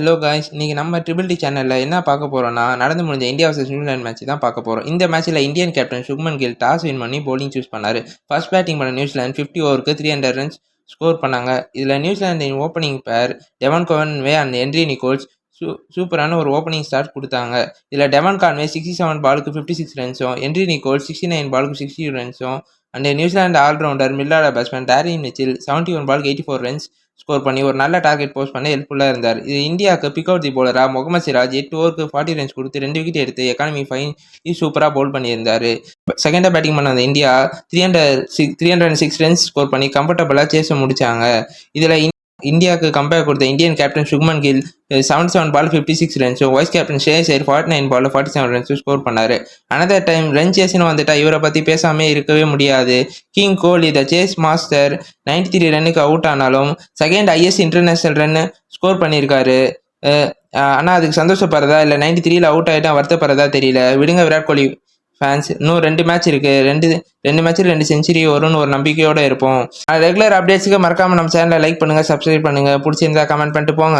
Hello guys, இன்னைக்கு நம்ம triple D சேனலில் என்ன பார்க்க போகிறோம்னா, நடந்து முடிஞ்ச இந்தியா வர்சஸ் நியூசிலாந்து மேட்ச் தான் பார்க்க போகிறோம். இந்த மேட்ச்சில் Indian captain Shubman Gill toss win பண்ணி bowling சூஸ் பண்ணார். ஃபர்ஸ்ட் பேட்டிங் பண்ண நியூசிலாந்து 50 ஓவருக்கு 300 ரன்ஸ் ஸ்கோர் பண்ணாங்க. இதில் நியூசிலாந்தின் opening pair Devon Conway and Henry Nicholls சூப்பரான ஒரு ஓப்பனிங் ஸ்டார்ட் கொடுத்தாங்க. இதில் டெவன் கான்வே 67 பாலுக்கு 56 ரன்ஸும், ஹென்ரி நிக்கோல்ஸ் 69 பாலுக்கு 60 ரன்ஸும் அண்ட் நியூசிலாந்து ஆல்ரவுண்டர் மில்லாட பேட்ஸ்மேன் டாரின் மிச்சில் 71 பாலுக்கு 84 ரன்ஸ் ஸ்கோர் பண்ணி ஒரு நல்ல டார்கெட் போஸ்ட் பண்ண ஹெல்ப்ஃபுல்லாக இருந்தார். இது இந்தியாவுக்கு பிக் அவுட் தி போலரா முகமது சிராஜ் 8 ஓவருக்கு 40 ரன்ஸ் கொடுத்து 2 விக்கெட் எடுத்து எக்கானமி ஃபைன் சூப்பராக பவுல் பண்ணியிருந்தார். செகண்டாக பேட்டிங் பண்ண அந்த இந்தியா 306 ரன்ஸ் ஸ்கோர் பண்ணி கம்ஃபர்டபுளாக சேஸை முடிச்சாங்க. இதில் இந்தியாவுக்கு கம்பேர் கொடுத்த Indian captain Shubman Gill 77 ball 56 ரன்ஸும், வைஸ் கேப்டன் ஷேஸ் ஐயர் 49 பால் 47 ரன்ஸும் ஸ்கோர் பண்ணார். அனதர் டைம் ரன் சேஸ்னு வந்துட்டா இவரை பற்றி பேசாமே இருக்கவே முடியாது. King Kohli the chase master 93 ரன்னுக்கு அவுட் ஆனாலும் second highest international run score பண்ணியிருக்காரு. ஆனால் அதுக்கு சந்தோஷப்படுறதா இல்லை 93ல் அவுட் ஆகிட்டா வருத்தப்படுறதா தெரியல. விடுங்க விராட் கோலி ஃபேன்ஸ், இன்னும் 2 மேட்ச் இருக்குது. ரெண்டு மேட்ச்சில் 2 செஞ்சுரி வரும்னு ஒரு நம்பிக்கையோடு இருப்போம். ரெகுலர் அப்டேட்ஸுக்கு மறக்காமல் நம்ம சேனலை லைக் பண்ணுங்கள், சப்ஸ்கிரைப் பண்ணுங்கள், பிடிச்சிருந்தா கமெண்ட் பண்ணிட்டு போங்க.